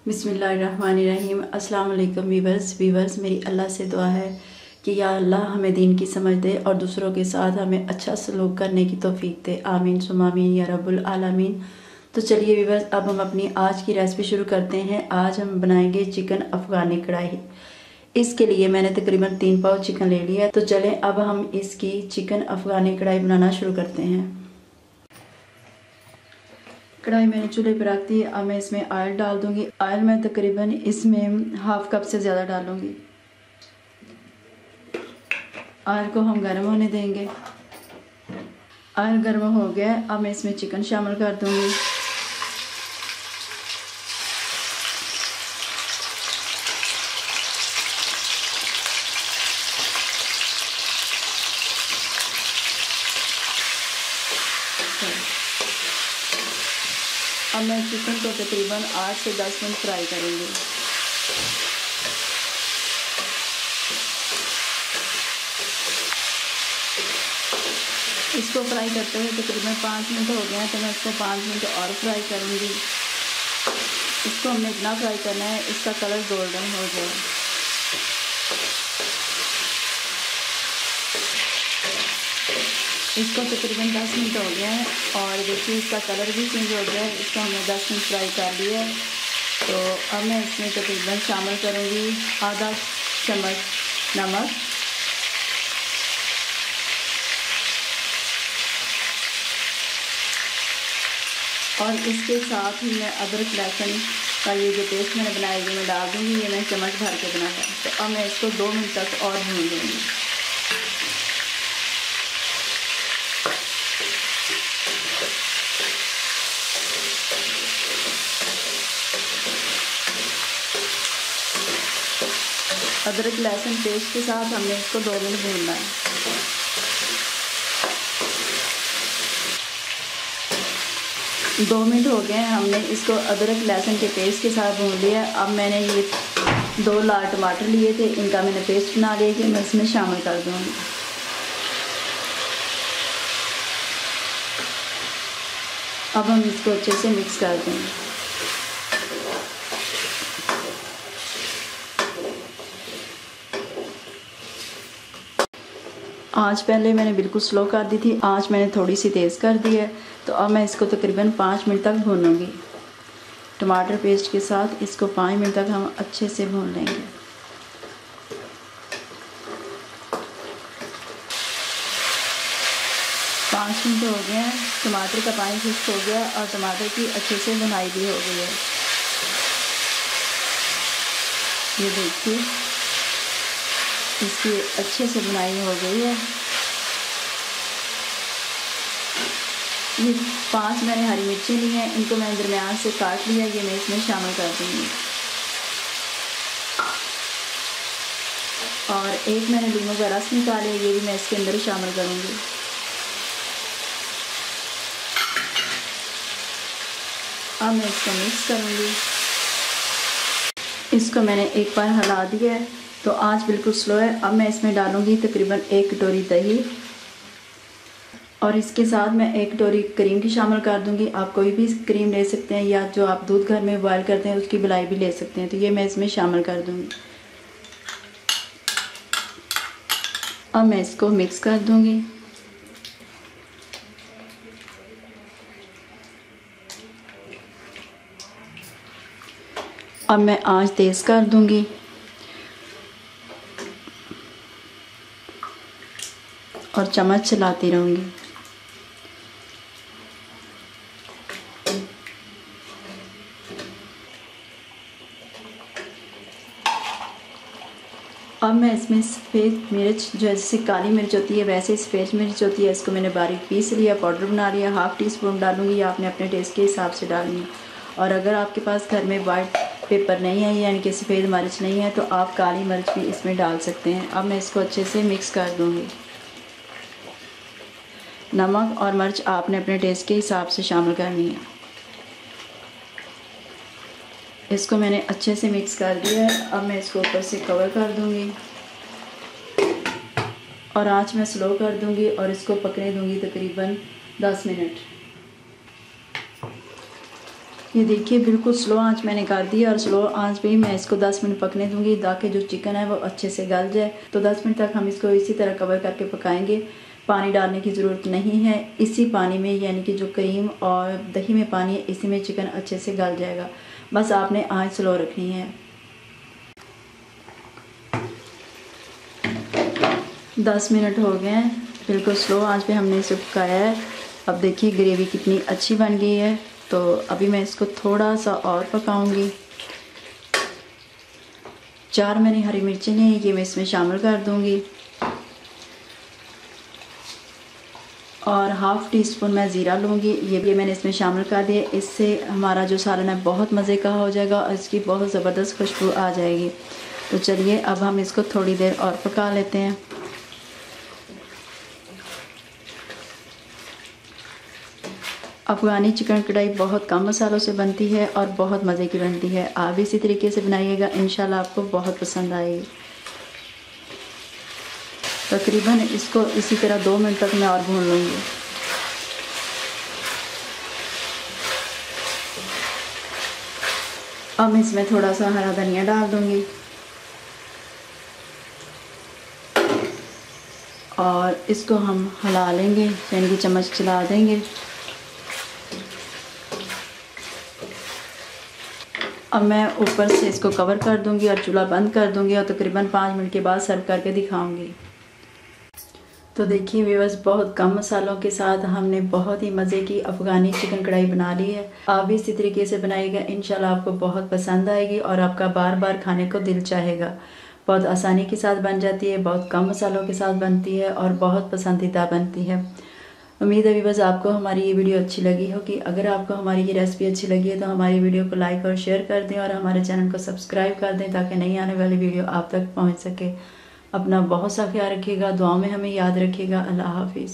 बिस्मिल्लाहिर्रहमानिर्रहीम। अस्सलाम वालेकुम वीवर्स मेरी अल्लाह से दुआ है कि या अल्लाह हमें दीन की समझ दे और दूसरों के साथ हमें अच्छा सलूक करने की तौफीक दे। आमीन सुम्मा आमीन या रब्बुल आलमीन। तो चलिए वीवर्स, अब हम अपनी आज की रेसिपी शुरू करते हैं। आज हम बनाएंगे चिकन अफ़गानी कढ़ाई। इसके लिए मैंने तकरीबन 3 पाव चिकन ले लिया। तो चलें अब हम इसकी चिकन अफ़गानी कढ़ाई बनाना शुरू करते हैं। कढ़ाई मैंने चूल्हे पर रख दी। अब मैं इसमें ऑयल डाल दूंगी। ऑयल मैं तकरीबन इसमें हाफ कप से ज़्यादा डालूंगी। ऑयल को हम गर्म होने देंगे। ऑयल गर्म हो गया। अब मैं इसमें चिकन शामिल कर दूंगी। अब मैं चिकन को तकरीबन 8 से 10 मिनट फ्राई करूँगी। इसको फ्राई करते हुए तकरीबन 5 मिनट हो गए हैं, तो मैं इसको 5 मिनट और फ्राई करूँगी। इसको हमने इतना फ्राई करना है इसका कलर गोल्डन हो जाए। इसको तकरीबन 10 मिनट हो गए हैं और देखिए इसका कलर भी चेंज हो गया है। इसको हमने 10 मिनट फ्राई कर लिया है। तो अब मैं इसमें तकरीबन शामिल करूँगी आधा चम्मच नमक, और इसके साथ ही मैं अदरक लहसुन का ये जो पेस्ट मैंने बनाया ये मैं डाल दूँगी। ये मैं चम्मच भर के बनाया। तो अब मैं इसको 2 मिनट तक और भून दूँगी। अदरक लहसुन पेस्ट के साथ हमने इसको 2 मिनट भूनना है। दो मिनट हो गए हैं, हमने इसको अदरक लहसुन के पेस्ट के साथ भून लिया। अब मैंने ये 2 लाल टमाटर लिए थे, इनका मैंने पेस्ट बना लिया कि मैं इसमें शामिल कर दूँगी। अब हम इसको अच्छे से मिक्स कर देंगे। आँच पहले मैंने बिल्कुल स्लो कर दी थी, आँच मैंने थोड़ी सी तेज़ कर दी है। तो अब मैं इसको तकरीबन 5 मिनट तक भूनूंगी। टमाटर पेस्ट के साथ इसको 5 मिनट तक हम अच्छे से भून लेंगे। पाँच मिनट हो गए हैं, टमाटर का पानी खुश्क हो गया और टमाटर की अच्छे से भुनाई भी हो गई है। ये देखिए इसकी अच्छे से बुनाई हो गई है। ये 5 मैंने हरी मिर्ची ली हैं, इनको मैंने दरमियान से काट लिया। ये मैं इसमें शामिल कर दूँगी। और एक मैंने लीमू का रस निकाला, ये भी मैं इसके अंदर शामिल करूँगी। अब मैं इसको मिक्स करूँगी। इसको मैंने एक बार हिला दिया है, तो आँच बिल्कुल स्लो है। अब मैं इसमें डालूँगी तकरीबन 1 कटोरी दही और इसके साथ मैं 1 कटोरी क्रीम की शामिल कर दूँगी। आप कोई भी क्रीम ले सकते हैं या जो आप दूध घर में बॉयल करते हैं उसकी मलाई भी ले सकते हैं। तो ये मैं इसमें शामिल कर दूँगी। अब मैं इसको मिक्स कर दूँगी। अब मैं आँच तेज़ कर दूँगी और चम्मच चलाती रहूँगी। अब मैं इसमें सफ़ेद मिर्च, जैसे काली मिर्च होती है वैसे सफ़ेद मिर्च होती है, इसको मैंने बारीक पीस लिया, पाउडर बना लिया। हाफ़ टी स्पून डालूँगी, आपने अपने टेस्ट के हिसाब से डालनी है। और अगर आपके पास घर में वाइट पेपर नहीं है यानी कि सफ़ेद मिर्च नहीं है तो आप काली मिर्च भी इसमें डाल सकते हैं। अब मैं इसको अच्छे से मिक्स कर दूँगी। नमक और मिर्च आपने अपने टेस्ट के हिसाब से शामिल करनी है। इसको मैंने अच्छे से मिक्स कर दिया है। अब मैं इसको ऊपर से कवर कर दूंगी और आंच में स्लो कर दूंगी और इसको पकने दूंगी तकरीबन 10 मिनट। ये देखिए बिल्कुल स्लो आंच मैंने कर दी और स्लो आंच पे ही मैं इसको 10 मिनट पकने दूंगी ताकि जो चिकन है वो अच्छे से गल जाए। तो 10 मिनट तक हम इसको इसी तरह कवर करके पकाएंगे। पानी डालने की ज़रूरत नहीं है, इसी पानी में यानी कि जो क्रीम और दही में पानी है इसी में चिकन अच्छे से गल जाएगा। बस आपने आंच स्लो रखनी है। 10 मिनट हो गए हैं, बिल्कुल स्लो आंच पे हमने इसे पकाया है। अब देखिए ग्रेवी कितनी अच्छी बन गई है। तो अभी मैं इसको थोड़ा सा और पकाऊंगी। 4 मैंने हरी मिर्चें ली, ये मैं इसमें शामिल कर दूंगी और हाफ़ टी स्पून मैं ज़ीरा लूँगी, ये मैंने इसमें शामिल कर दिया। इससे हमारा जो सालन है बहुत मज़े का हो जाएगा और इसकी बहुत ज़बरदस्त खुशबू आ जाएगी। तो चलिए अब हम इसको थोड़ी देर और पका लेते हैं। अफ़गानी चिकन कढ़ाई बहुत कम मसालों से बनती है और बहुत मज़े की बनती है। आप इसी तरीके से बनाइएगा, इंशाल्लाह आपको बहुत पसंद आएगी। तकरीबन इसको इसी तरह 2 मिनट तक मैं और भून लूँगी। अब मैं इसमें थोड़ा सा हरा धनिया डाल दूँगी और इसको हम हिला लेंगे, यानी कि चम्मच चला देंगे। अब मैं ऊपर से इसको कवर कर दूंगी और चूल्हा बंद कर दूंगी और तकरीबन 5 मिनट के बाद सर्व करके दिखाऊंगी। तो देखिए व्यूअर्स, बहुत कम मसालों के साथ हमने बहुत ही मज़े की अफ़गानी चिकन कढ़ाई बना ली है। आप भी इसी तरीके से बनाइएगा, इंशाल्लाह आपको बहुत पसंद आएगी और आपका बार बार खाने को दिल चाहेगा। बहुत आसानी के साथ बन जाती है, बहुत कम मसालों के साथ बनती है और बहुत पसंदीदा बनती है। उम्मीद है व्यूअर्स आपको हमारी ये वीडियो अच्छी लगी होगी। अगर आपको हमारी ये रेसिपी अच्छी लगी है तो हमारी वीडियो को लाइक और शेयर कर दें और हमारे चैनल को सब्सक्राइब कर दें ताकि नई आने वाली वीडियो आप तक पहुंच सके। अपना बहुत सा ख्याल रखिएगा, दुआ में हमें याद रखिएगा। अल्लाह हाफिज़।